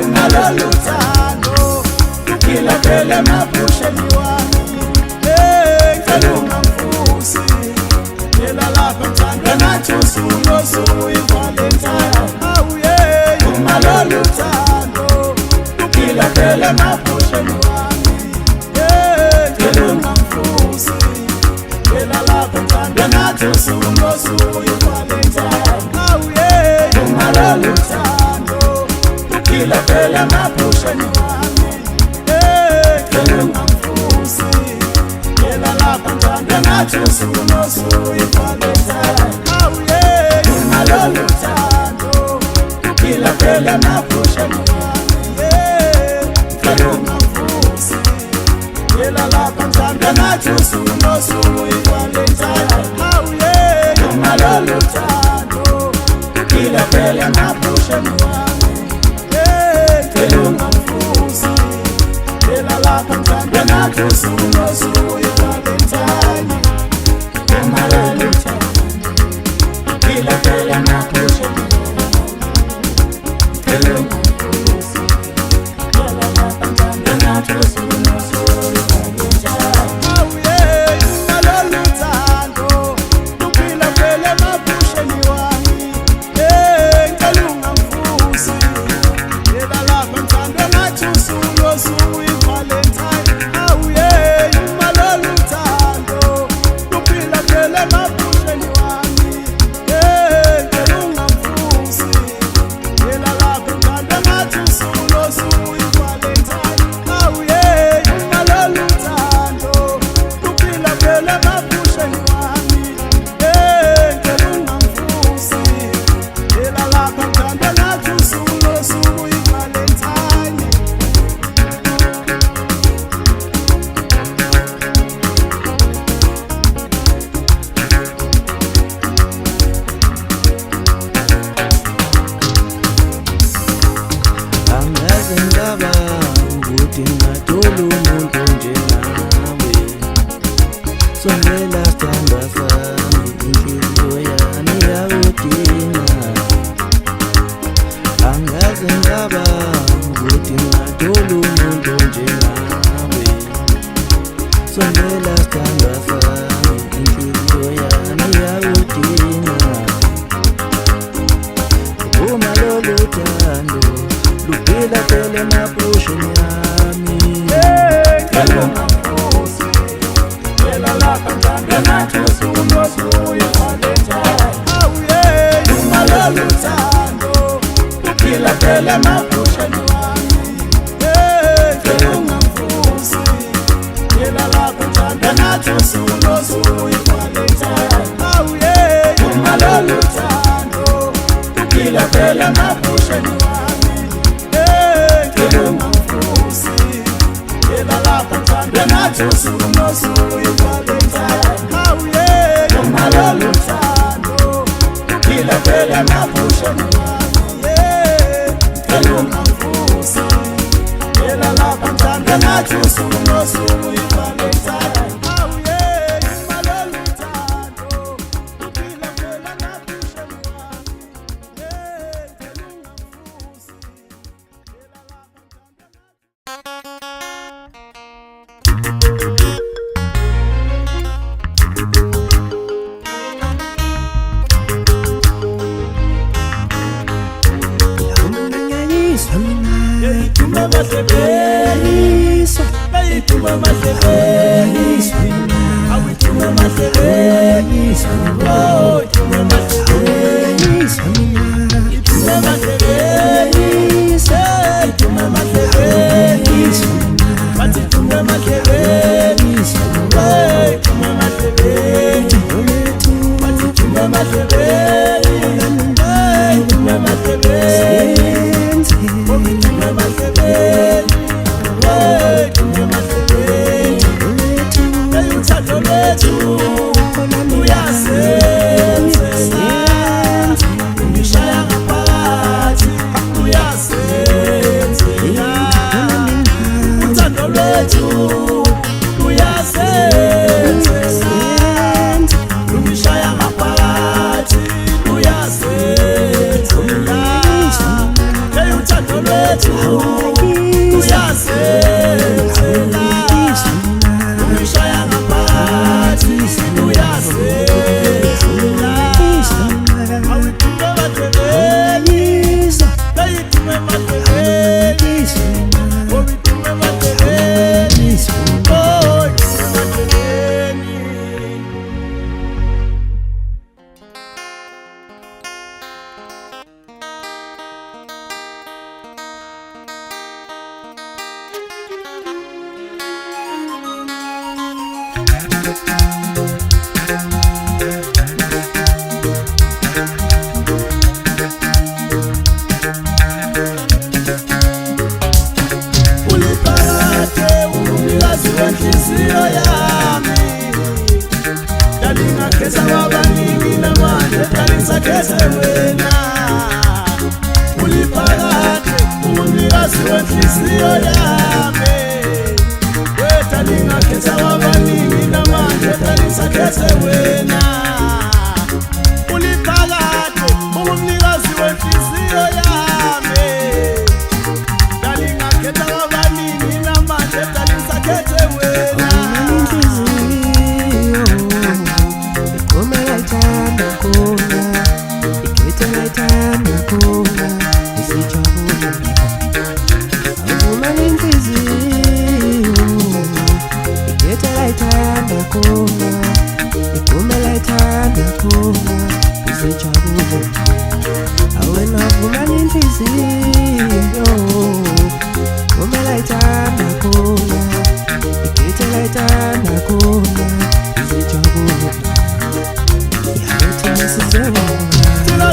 Umaloluthando Lukila phela emabhusheni wami Ngicela ungamfusi Yela lapha mthandwa nathi usuku i-Valentine Umaloluthando Lukila phela emabhusheni wami Ngicela ungamfusi Yela lapha mthandwa nathi usuku i-Valentine Umaloluthando Lukila phela emabhusheni wami Ngicela ungamfusi Yela lapha mthandwa nathi usuku i-Valentine Umaloluthando Lukila phela emabhusheni wami Ngicela ungamfusi Yela lapha mthandwa nathi usuku i-Valentine Umaloluthando Lukila phela emabhusheni wami Ngicela ungamfusi Yela lapha mthandwa nathi usuku i-Valentine Umaloluthando Lukila phela emabhusheni wami Ngicela ungamfusi Yela lapha mthandwa nathi usuku Uyase uyasela umishaya ngaphansi uyasela awithume emadleleni kayithume emadleleni obithume emadleleni oh emadleleni. Uliphakade umnikazi wenhliziyo yami, dalingakhetha kwabaningi namanje dalisakhethe wena. Uliphakade umnikazi wenhliziyo yami, dalingakhetha kwabaningi namanje dalisakhethe wena. Uliphakade umnikazi wenhliziyo yami, dalingakhetha kwabaningi namanje dalisakhethe wena.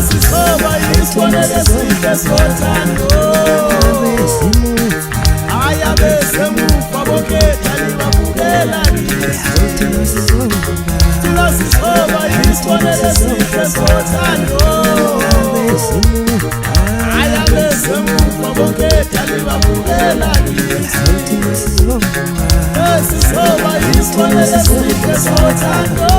Sisisoba isibonelo esihle sothando, ayabesemuva bonke dalibabukela kithi. Sisisoba isibonelo esihle sothando, ayabesemuva bonke dalibabukela kithi. Sisisoba isibonelo esihle sothando,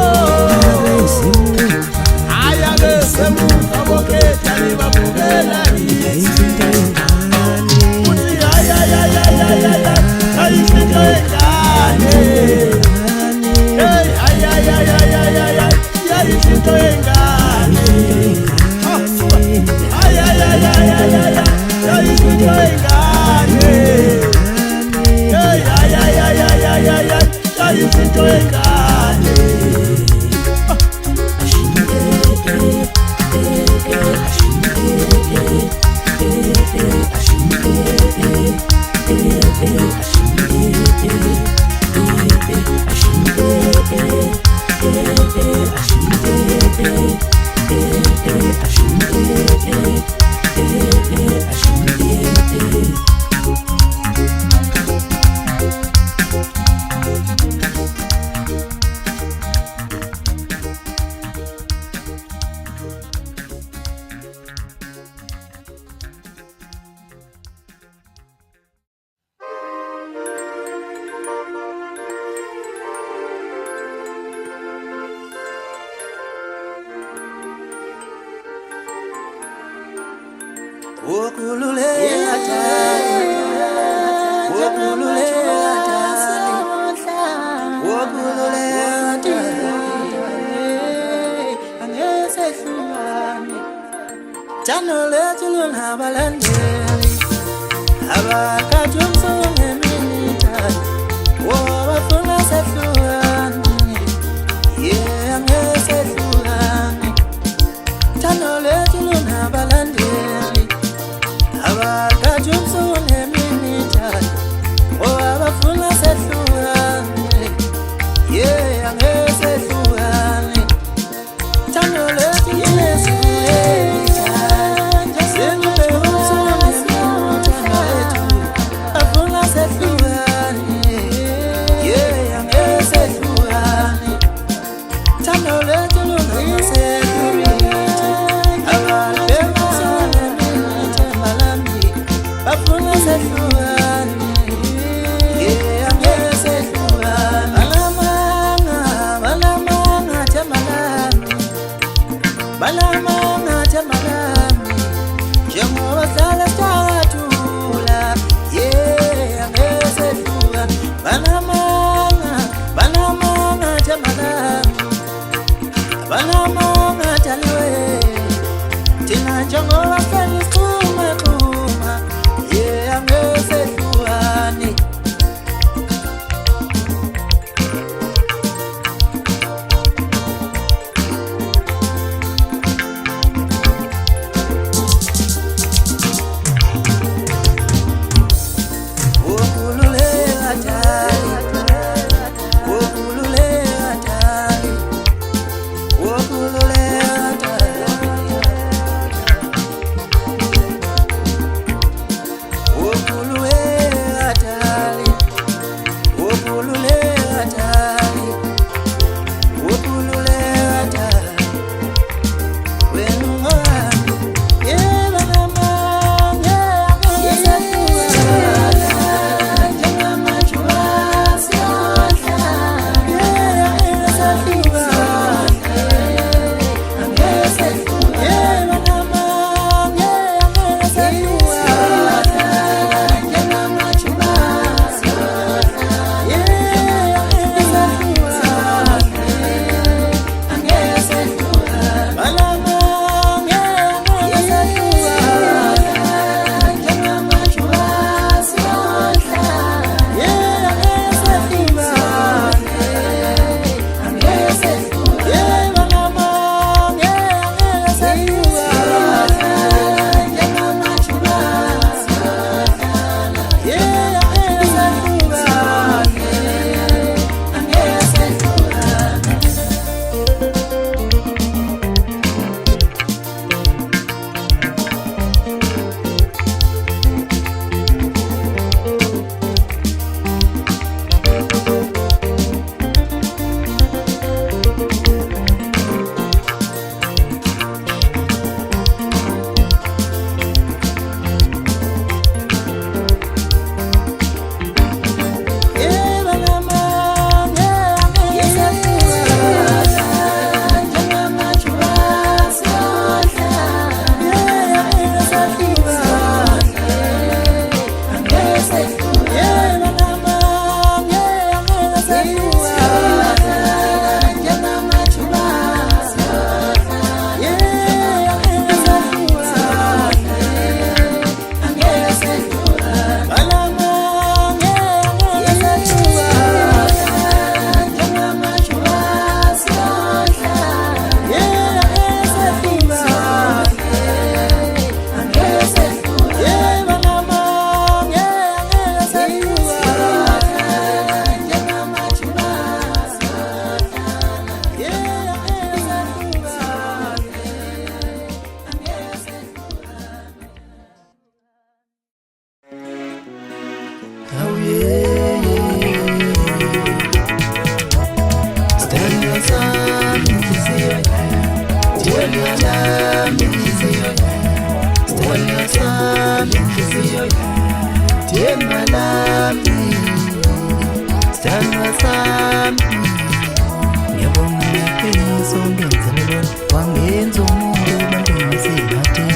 ayabesemuva bonke dalibabukela kithi. Uthi ayayayayayaya ayifike engane, hey ayayayayayaya ayifike engane, ayayayayayaya ayifike engane, hey ayayayayayaya ayifike engane. Jengoba sala statuula, yeah. Stella sami inhliziyo Stella sami inhliziyo Stella sami inhliziyo Themba lami Stella sami Ngiyabonga ngeqiniso ngenzelelo wangenza umuntu ebantwini singatheni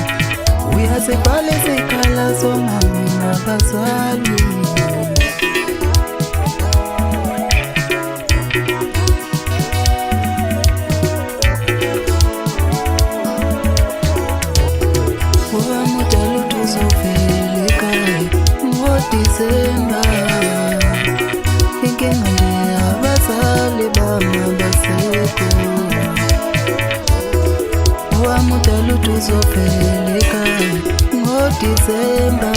uyasebhala isikhalazo ngami nabazali Disemba inkinga nje abazali bami abasekho owamudala ukuthi uzovela ekhaya ngoDisemba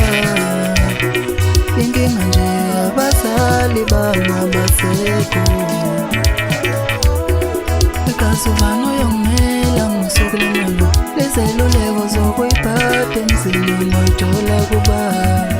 inkinga nje abazali bami abasekho ekazubani oyongimela ngosuku lwemalo lezeluleko zokuyiphatha emzini ngoyithola kubaba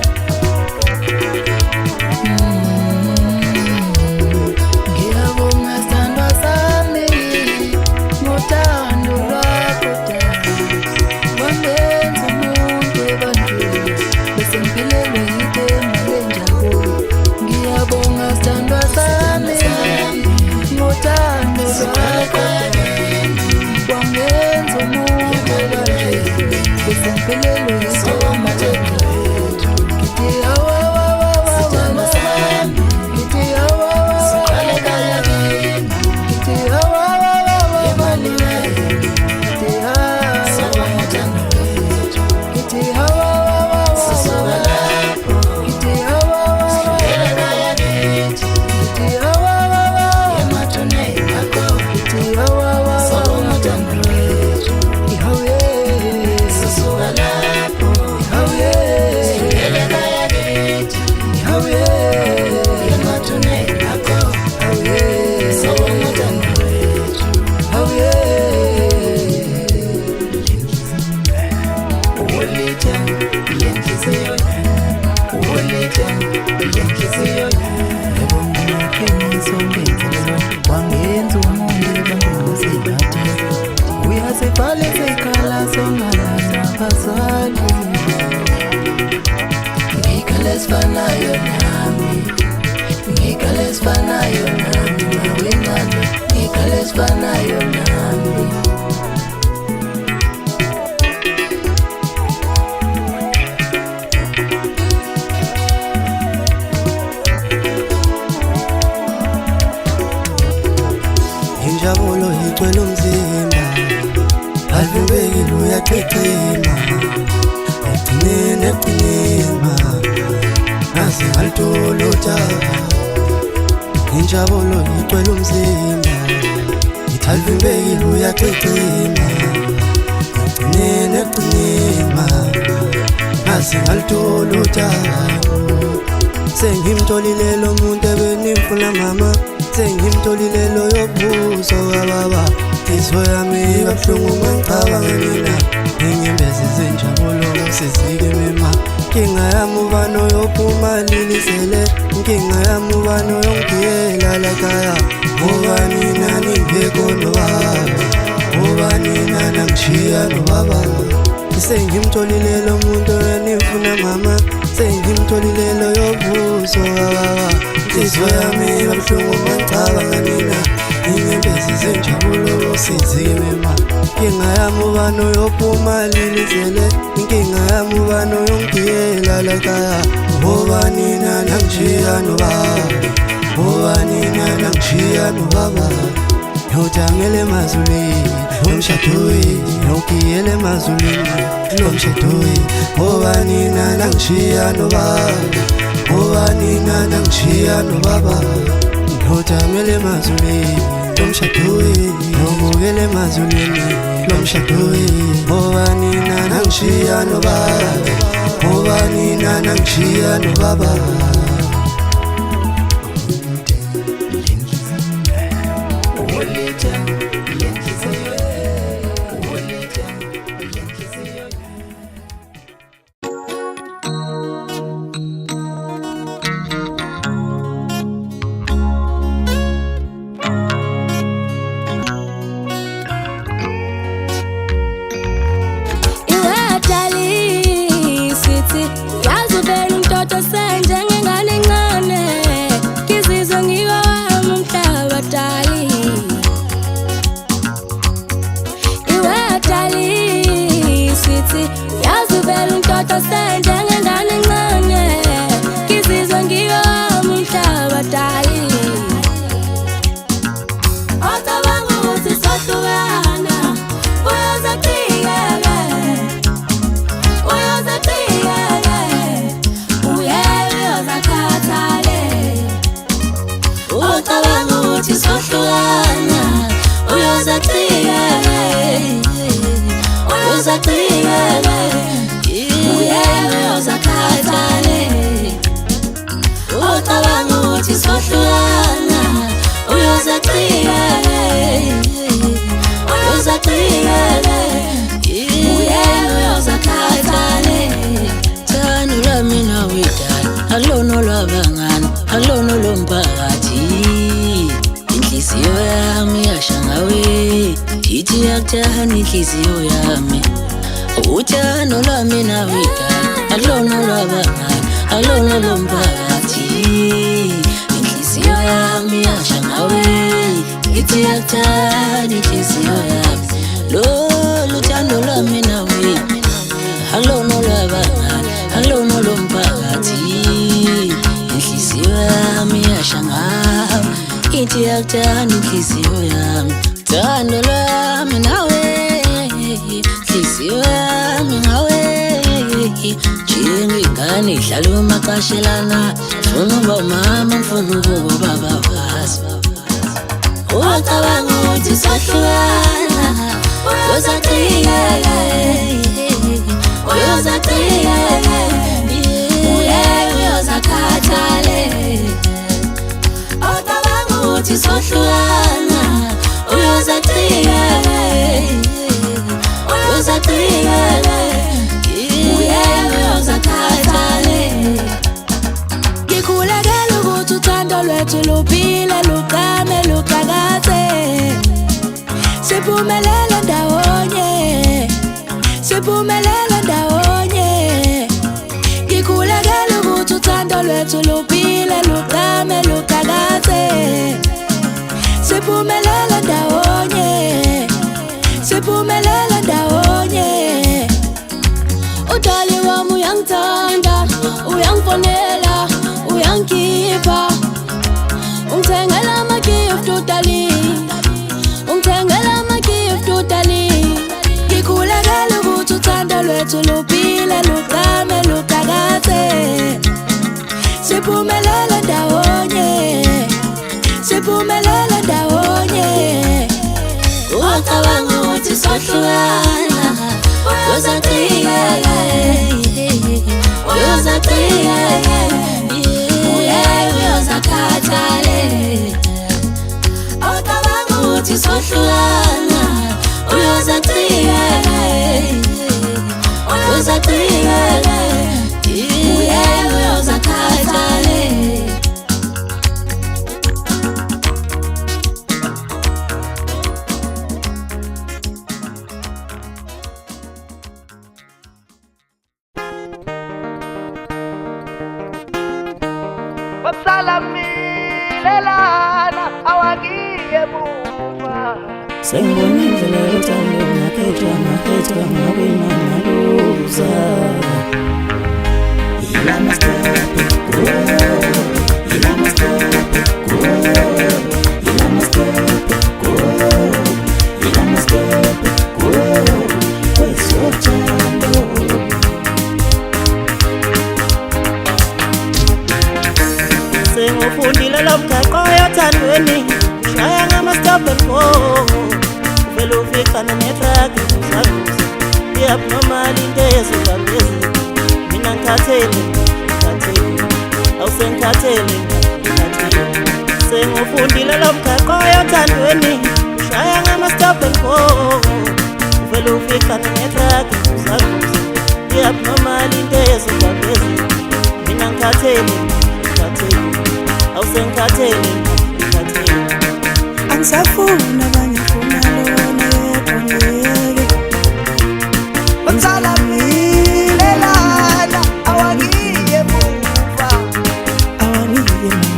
Injabulo igcwele umzimba alivubekile uyaqhexema egcineni nazi ngalutholota injabulo igcwele umzimba alivubekile uyaqhexema egcineni nazi ngalutholota sengimtholile lo muntu ebenimfuna mama sengimtholile lo yobuso kababa izwe yami kabuhlungu mangicabanga mina inyembezi zenjabulo sizike mema inkinga yami ubani oyophuma lilisele inkinga yami ubani oyongiyela lakhaya ubani nani ngibekho nobaba ubani nani angishiya nobaba sengimtholile lo muntu enifuna mama sengimtholile lo yobuso kababa izwe yami kabuhlungu mangicabanga mina inyembezi zenjabulo sizike mema inkinga yami ubani oyophuma lilisele inkinga yami ubani oyongiyela lakhaya ubani nani angishiya nobaba ubani nani angishiya nobaba Yojamele mazulini, omshatoi, yokiyele mazulini, omshatoi, obani na nangshia no baba, obani na nangshia no baba. Yojamele mazulini, omshatoi, yokiyele mazulini, omshatoi, obani na nangshia no baba, obani na nangshia no baba. ukuthi sohlukana uyozaqhiyele uyena uyozakhathale thando lami nawe dala alona lwabangani alona lomphakathi inhliziyo yami yasha ngawe ithi yakuthanda inhliziyo yami uthando lwami nawe dala alona lwabangani alona lomphakathi inhliziyo yami yasha ngawe ithi yakuthanda inhliziyo yami lo thando lwami nawe alona lwabangani alona lomphakathi inhliziyo yami yasha ngawe ithi yakuthanda inhliziyo yami thando lwami nawe inhliziyo yami ngawe njengengane idlala umaqashelana ngifuna uba umama ngifuna ukuba ubaba wazi ucabanga ukuthi sohlukana uyozaqhiyele uyozakhathale ucabanga ukuthi sohlukana uyozaqhiyele uyozakhathale ngikhulekela ukuthi uthando lwethu luphile luqame luqhakaze siphumelele ndawonye ngikhulekela ukuthi uthando lwethu luphile luqame luqhakaze siphumelele ndawonye udali wami uyangithanda uyangifonela uyangikhipha ungithengela ama-gift udali ngikhulekela ukuthi uthando lwethu luphile luqame luqhakaze siphumelele ndawonye ucabanga ukuthi sohlukana uyozaqhiyele uyozakhathale ucabanga ukuthi sohlukana uyozaqhiyele uyozakhathale Salamilelana awagiye muva sengibona indlela yothando ngakhethwa ngawina ngaluza ilama step sengufundile lo mgaqo yothandweni ushaya ngama-stop and go uvele ufikana netraki uzaluza i-abnormal into yezivambezi mina ngikhathele awusengikhathele sengufundile lo mgaqo yothandweni ushaya ngama-stop and go uvele ufikana netraki uzaluza i-abnormal into yezivambezi mina ngikhathele awusengikhathele angisafuna abangifuna lona yedwa ngiyeke Salamilelana awagiye muva angikhathele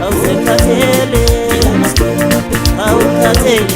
awusengikhathele awukhathele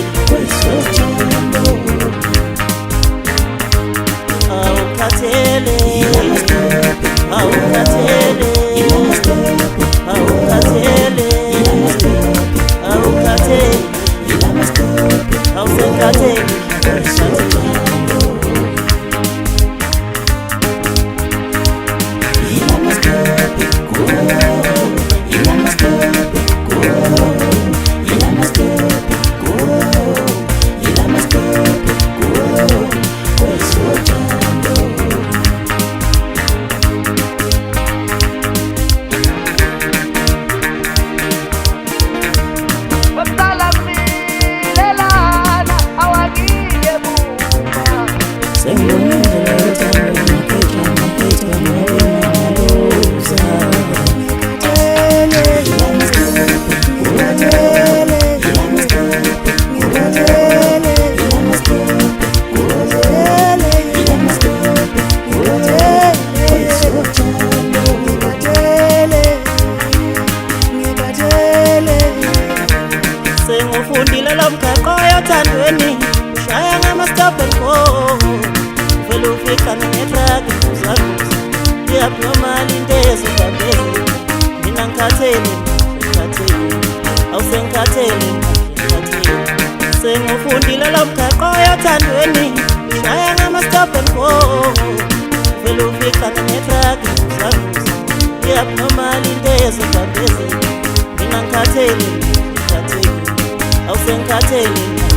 Go. othandweni ushaya ngama-stop and go uvele uficane ngetraki uzaluza i-abnormal into ezobambezi mina ngikhathele awusengikhathele sengufundile lo mgaqo othandweni ushaya ngama-stop and go uvele uficane ngetraki uzaluza i-abnormal into ezobambezi mina ngikhathele awusengikhathele